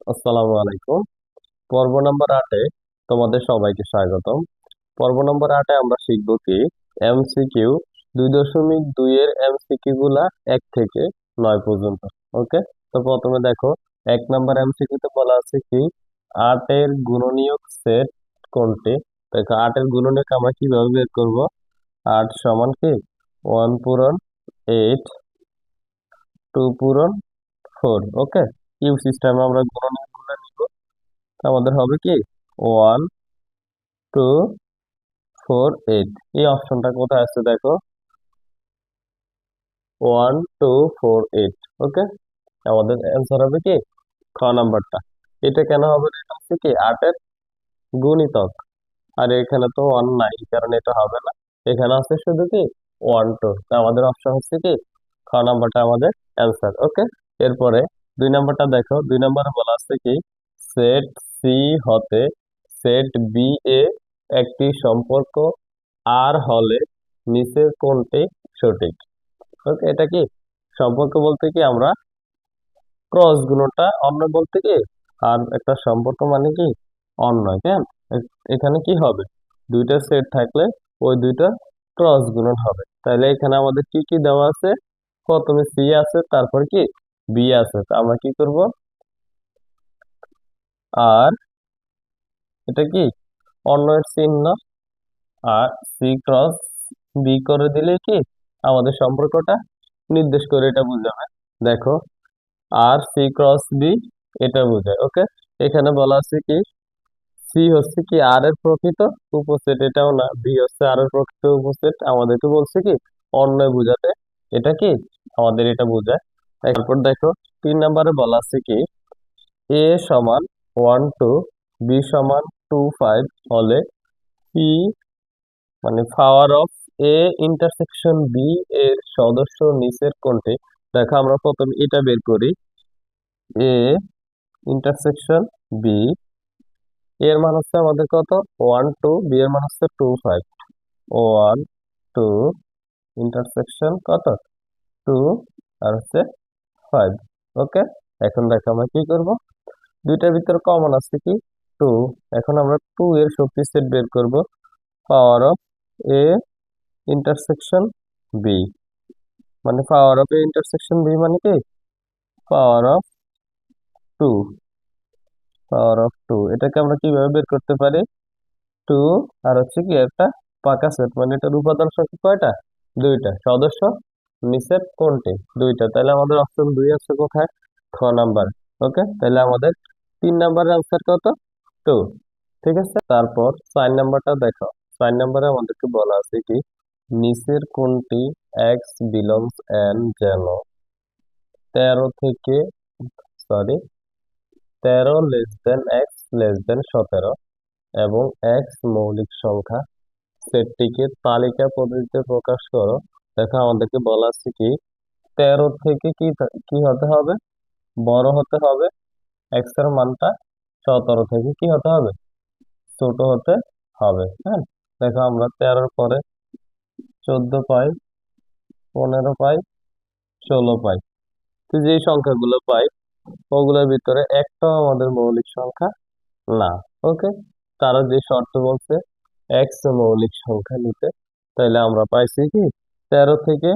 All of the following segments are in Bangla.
আসসালামু আলাইকুম। পর্ব নম্বর 8-এ তোমাদের সবাইকে স্বাগতম। পর্ব নম্বর 8-এ আমরা শিখব কি এমসিকিউ 2.2 এর এমসিকিউ গুলা 1 থেকে 9 পর্যন্ত। ওকে, তো প্রথমে দেখো 1 নম্বর এমসিকিউ তে বলা আছে কি 8 এর গুণনীয়ক সেট কোনটি। দেখো 8 এর গুণনীয়ক আমরা কিভাবে বের করব। 8 সমান কি 1 পূরণ 8, 2 পূরণ 4। ওকে, কিউ সিস্টেমে আমরা গুণনীয়ক গুলো নিব। আমাদের হবে কি 1, 2, 4, 8। এই অপশনটা কোথায় আছে দেখো, 1, 2, 4, 8। ওকে, আমাদের অ্যান্সার হবে কি খ নাম্বারটা। এটা কেন হবে না? এটা হচ্ছে কি 8-এর গুণিতক, আর এখানে তো 1 নাই, কারণ এটা হবে না। এখানে আছে শুধু কি 1, 2। আমাদের অপশন হচ্ছে কি খ নাম্বারটা আমাদের অ্যান্সার। ওকে, এরপরে 2 নাম্বারটা দেখো। 2 নাম্বারে বলা আছে কি সেট সি হতে সেট বি এ একটি সম্পর্ক আর হলে নিচের কোনটি সঠিক। ওকে, এটা কি সম্পর্ক বলতে কি আমরা ক্রস গুণটা অন্য বলতে কি, আর একটা সম্পর্ক মানে কি অন্যয়। কেন এখানে কি হবে, দুইটা সেট থাকলে ওই দুইটা ক্রস গুণন হবে। তাহলে এখানে আমাদের কি কি দেওয়া আছে, প্রথমে সি আছে, তারপর কি বি আছে। তো আমরা কি করব, আর এটা কি অন্যের চিহ্ন, আর সি ক্রস বি করে দিলে কি আমাদের সম্পর্কটা নির্দেশ করে এটা বোঝাবে। দেখো আর সি ক্রস বি এটা বোঝায়। ওকে, এখানে বলা আছে কি সি হচ্ছে কি আর এর প্রকৃত উপসেট, এটাও না। বি হচ্ছে আর এর প্রকৃত উপসেট, আমাদেরকে বলছে কি অন্যয় বোঝাতে। এটা কি আমাদের এটা বোঝায়। তারপর দেখো 3 নম্বরে বলা আছে কি এ সমান 1, 2, বি সমান 2, 5 হলে পি মানে power of A intersection B এর সদস্য নিচের কোনটি। দেখো আমরা প্রথমে এটা বের করি, এ ইন্টারসেকশন বি এর মান হচ্ছে আমাদের কত 1, 2, বি এর মান হচ্ছে 2, 5। 1, 2 ইন্টারসেকশন কত 2 আর হচ্ছে 5। ওকে, এখন দেখো আমরা কি করব, দুইটার ভিতরে কমন আছে কি 2। এখন আমরা 2 এর শক্তি সেট বের করব, power of A intersection B মানে power of A intersection B মানে কি পাওয়ার অফ 2। পাওয়ার অফ 2 এটাকে আমরা কিভাবে বের করতে পারি, 2 আর হচ্ছে কি একটা পাকা সেট, মানে এটার উপাদান সংখ্যা কয়টা, দুইটা। সদস্য নিচের কোনটি, দুইটা। তাহলে আমাদের অপশন 2 আছে কোথায়, খ নাম্বার। ওকে, তাহলে আমাদের 3 নাম্বারের আনসার কত 2। ঠিক আছে, তারপর 4 নাম্বারটা দেখো। 4 নাম্বারে আমাদেরকে বলা আছে কি নিচের কোনটি এক্স বিলংস এন যেন 13 থেকে sorry 13 less than x less than 17 এবং এক্স মৌলিক সংখ্যা, সেটটিকে তালিকা পদ্ধতিতে প্রকাশ করো। দেখো আমাদেরকে বলা আছে কি 13 থেকে কি কি হতে হবে, বড় হতে হবে। এক্স এর মানটা 17 থেকে কি হতে হবে, ছোট হতে হবে। হ্যাঁ, দেখো আমরা 13 পরে 14 পাই, 15 পাই, 16 পাই। তো যে সংখ্যাগুলো পাই ওগুলোর ভিতরে একটাও আমাদের মৌলিক সংখ্যা না। ওকে, তারা যে শর্ত বলছে এক্স মৌলিক সংখ্যা নিতে, তাইলে আমরা পাইছি কি 13 থেকে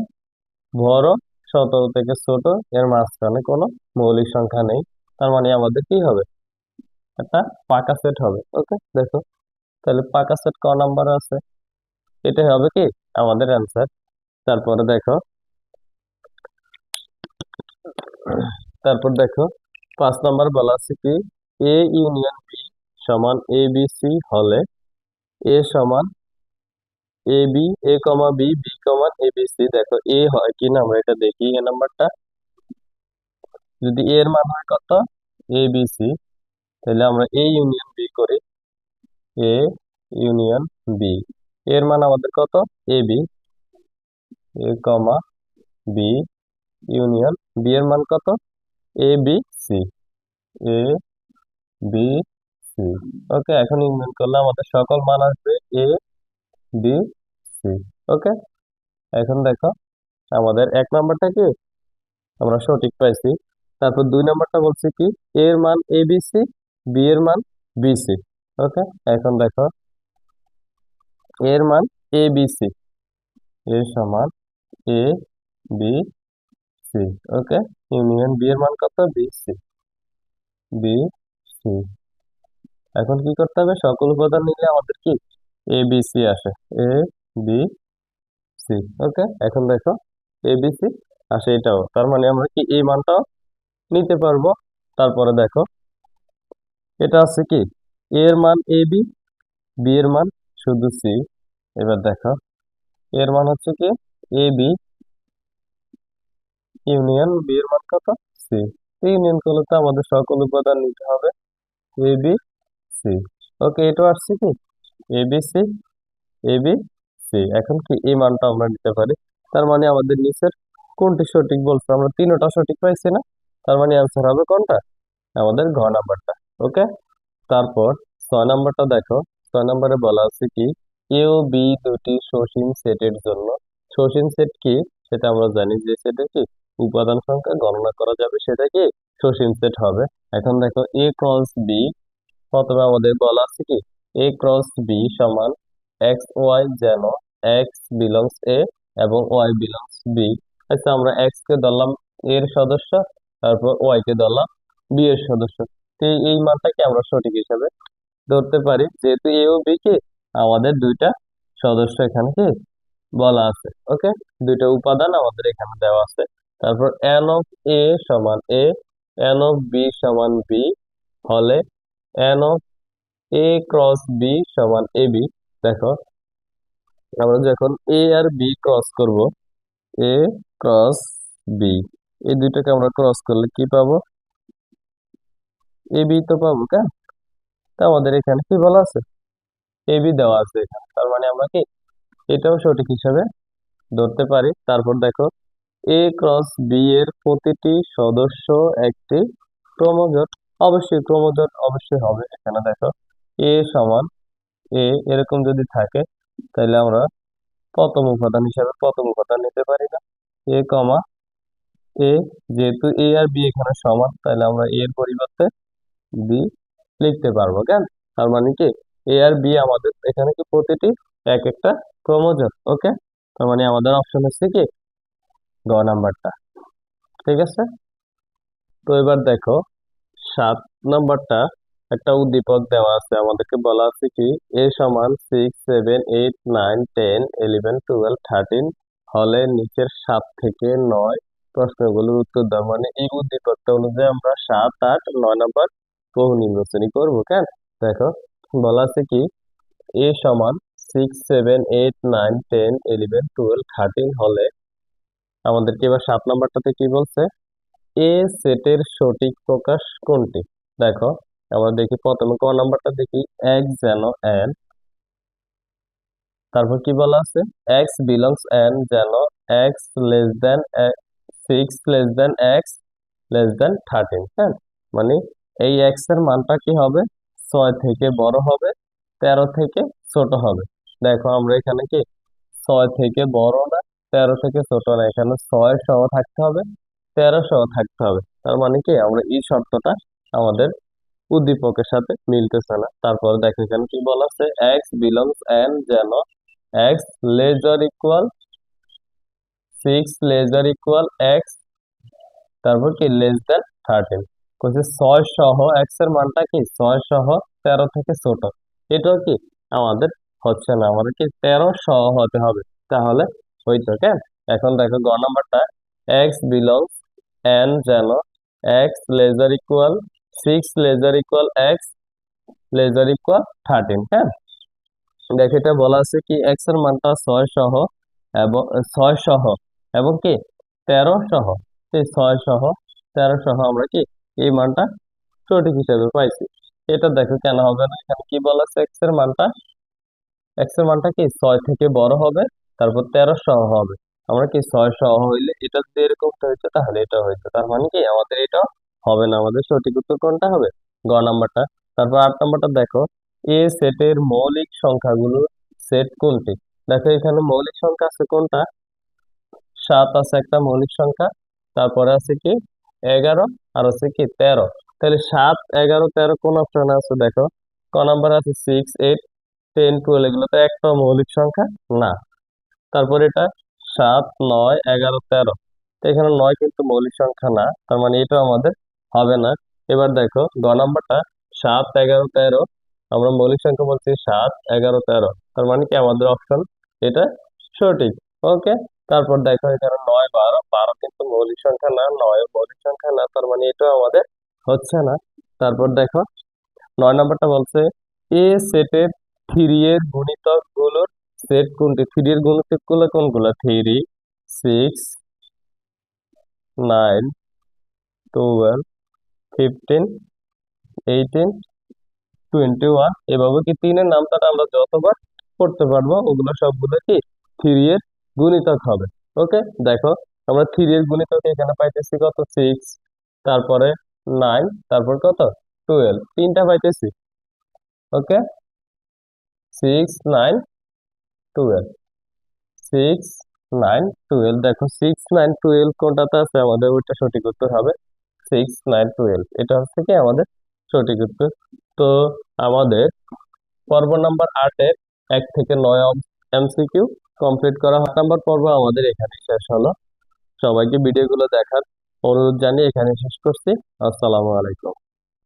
বড়, 17 থেকে ছোট, এর মাঝখানে কোনো মৌলিক সংখ্যা নেই। তার মানে আমাদের কি হবে, একটা পাকা সেট হবে। ওকে, দেখো তাহলে পাকা সেট ক নাম্বার আছে, এটাই হবে কি আমাদের অ্যান্সার। তারপরে দেখো, তারপর দেখো 5 নাম্বার বলা আছে কি এ ইউনিয়ন বি সমান এ বি সি হলে এ সমান A B, A comma B, B comma A B C. দেখো এ হয় কিনা আমরা এটা দেখি। এ নাম্বারটা যদি এ এর মান হয় কত এ বি সি, তাহলে আমরা এ ইউনিয়ন বি করি। এ ইউনিয়ন বি এর মান আমাদের কত A B, A comma B union B এর মান কত A B C, A B C. ওকে, এখন ইউনিয়ন করলে আমাদের সকল মান আসবে এ বি সি। ওকে, এখন দেখো আমাদের 1 নাম্বারটা কি আমরা সঠিক পাইছি। তারপর 2 নম্বরটা বলছে কি এ এর মান ABC, বি এর মান BC। ওকে, এখন দেখো এর মান ABC, এ সমান ABC। ওকে, ইউনিয়ন বি এর মান কত BC, BC। এখন কি করতে হবে, সকল উপাদান নিলে আমাদের কি ABC আসে, ABC। ওকে, এখন দেখো ABC আসে এটাও, তার মানে আমরা কি এই মানটাও নিতে পারবো। তারপরে দেখো এটা আছে কি এ এর মান AB, বি এর মান শুধু C। এবার দেখো এর মান হচ্ছে কি AB ইউনিয়ন বি এর মান কত C। ইউনিয়ন করলে তো আমাদের সকল উপাদান নিতে হবে ABC। ওকে, এটা আসছে কি ABC, ABC। এখন কি এই মানটা আমরা নিতে পারি, তার মানে আমাদের নিচের কোনটি সঠিক বলছে, আমরা তিনটা সঠিক পাইছি না, তার মানে অ্যান্সার হবে কোনটা, আমাদের ঘ নাম্বারটা। ওকে, তারপর 6 নম্বরটা দেখো, 6 নম্বরে বলা আছে কি এ ও বি দুটি সসীম সেটের জন্য, সসীম সেট কি সেটা আমরা জানি, যে সেটে কি উপাদান সংখ্যা গণনা করা যাবে সেটা কি সসীম সেট হবে। এখন দেখো এ ক্রস বি, প্রথমে আমাদের বলা আছে কি এ ক্রস বি সমান এক্স ওয়াই, যেন এক্স বিলংস এ এবং ওয়াই বিলংস বি। আচ্ছা, আমরা এক্স কে ধরলাম এর সদস্য, তারপর ওয়াই কে ধরলাম বি এর সদস্য। তো এই মানটাকে আমরা সঠিক হিসাবে ধরতে পারি, যেহেতু এ ও বি কি আমাদের দুইটা সদস্য এখানে কি বলা আছে। ওকে, দুইটা উপাদান আমাদের এখানে দেওয়া আছে। তারপর এন অফ এ সমান এ, এন অফ বি সমান বি হলে N of A cross B সমান এ বি। দেখো আমরা যখন এ আর বি ক্রস করব, এ ক্রস বি, এই দুইটাকে আমরা ক্রস করলে কি পাবো, এ বি তো পাবো। কেন, তা আমাদের এখানে কি বলা আছে এ বি দেওয়া আছে এখানে, তার মানে আমরা কি এটাও সঠিক হিসাবে ধরতে পারি। তারপর দেখো এ ক্রস বি এর প্রতিটি সদস্য একটি ক্রমজোট, অবশ্যই ক্রমজোট অবশ্যই হবে। এখানে দেখো এ সমান এ এরকম যদি থাকে, তাহলে আমরা প্রথম উপাদান হিসাবে প্রথম উপাদান নিতে পারি না, এ কমা এ, যেহেতু এ আর বি এখানে সমান, তাহলে আমরা এ এর পরিবর্তে বি লিখতে পারবো। কেন, তার মানে কি এ আর বি আমাদের এখানে কি প্রতিটি এক একটা ক্রমজোট। ওকে, তার মানে আমাদের অপশন হচ্ছে কি গ নাম্বারটা। ঠিক আছে, তো এবার দেখো 7 নম্বরটা, একটা উদ্দীপক দেওয়া আছে, আমাদেরকে বলা আছে কি এ সমান 6, 7, 8, 9, 10, 11, 12, 13 হলে নিচের 7 থেকে 9 প্রশ্নগুলোর উত্তর দাও। মানে এই উদ্দীপকটা অনুযায়ী আমরা 7, 8, 9 নম্বর বহু নির্বাচনী করবো। কেন, দেখো বলা আছে কি এ সমান 6, 7, 8, 9, 10, 11, 12, 13 হলে আমাদেরকে এবার 7 নম্বরটাতে কি বলছে, এ সেটের সঠিক প্রকাশ কোনটি। দেখো আমরা দেখি প্রথমে ক নাম্বারটা দেখি, এক্স যেন এন, তারপর কি বলা আছে এক্স বিলংস এন, যেন x less than 6 less than x less than 13। হ্যাঁ, মানে এই এক্স এর মানটা কি হবে 6 থেকে বড় হবে, 13 থেকে ছোট হবে। দেখো আমরা এখানে কি 6 থেকে বড় না, 13 থেকে ছোট না, এখানে 6 সহ থাকতে হবে, 13 সহ থাকতে হবে। তার মানে কি আমরা এই শর্তটা আমাদের উদ্দীপকের সাথে মিলতেছে না। তারপর দেখো এখানে কি বলা আছে এক্স বিলংস এন, যেন x lesser equal 6 lesser equal x, তারপর কি লেস দেন 13। বলছে 6 সহ এক্স এর মানটা কি 6 সহ 13 থেকে ছোট, এটাও কি আমাদের হচ্ছে না, আমাদের কি 13 সহ হতে হবে, তাহলে হইতো। কেন, এখন দেখো গ নাম্বারটা এক্স বিলংস এন, যেন x lesser equal 6 lesser equal x lesser equal 13। হ্যাঁ, দেখো এটা বলা আছে কি এক্স এর মানটা 6 সহ এবং 6 সহ এবং কি 13 সহ, এই 6 সহ 13 সহ আমরা কি এই মানটা সঠিক হিসেবে পাইছি। এটা দেখো কেন হবে না, এখানে কি বলা আছে এক্স এর মানটা কি 6 থেকে বড় হবে, তারপর 13 সহ হবে। আমরা কি 6 সহ হইলে এটা যদি এরকম হইতো তাহলে এটা হইতো, তার মানে কি আমাদের এটা হবে না, আমাদের সঠিক উত্তর কোনটা হবে গ নাম্বারটা। তারপর 8 নম্বরটা দেখো এ সেটের মৌলিক সংখ্যাগুলোর সেট কোনটি। দেখো এখানে মৌলিক সংখ্যা আছে কোনটা, 7 আছে একটা মৌলিক সংখ্যা, তারপরে আছে কি 11 আর হচ্ছে কি 13। তাহলে 7, 11, 13 কোন অপশনে আছে দেখো। ক নাম্বার আছে 6, 8, 10, 12, এগুলো তো একটা মৌলিক সংখ্যা না। তারপর এটা 7, 9, 11, 13, তো এখানে 9 কিন্তু মৌলিক সংখ্যা না, তার মানে এটা আমাদের হবে না। এবার দেখো গ নাম্বারটা 7, 11, 13, আমরা মৌলিক সংখ্যা বলছি 7, 11, 13, তার মানে কি আমাদের অপশন এটা সঠিক। ওকে। তারপর দেখো এখানে 9, 12, 12 কিন্তু মৌলিক সংখ্যা না, 9 মৌলিক সংখ্যা না, তার মানে এটাও আমাদের হচ্ছে না। তারপর দেখো 9 নাম্বারটা বলছে এ সেটের 3 এর গুণিতক গুলোর সেট কোনটি? 3 এর গুণিতক গুলো কোনগুলো? 3, 6, 9, 12, 15, 18, 21, এভাবে কি 3 এর নামটা আমরা যতবার পড়তে পারবো ওগুলো সবগুলো কি 3 এর গুণিতক হবে। ওকে। দেখো আমরা 3 এর গুণিতক এখানে পাইতেছি কত? 6, তারপরে 9, তারপর কত? 12, তিনটা পাইতেছি। ওকে। 6, 9, 12, 6, 9, 12, দেখো 6, 9, 12 কোনটাতে আছে আমাদের ওইটা সঠিক উত্তর হবে। 6, 9, 12 এটা হচ্ছে কি আমাদের সঠিক উত্তর। তো আমাদের পর্ব নাম্বার 8-এর 1 থেকে 9 এমসিকিউ কমপ্লিট করা নাম্বার পর্ব আমাদের এখানে শেষ হলো। সবাইকে ভিডিওগুলো দেখার অনুরোধ জানিয়ে এখানে শেষ করছি। আসসালামু আলাইকুম।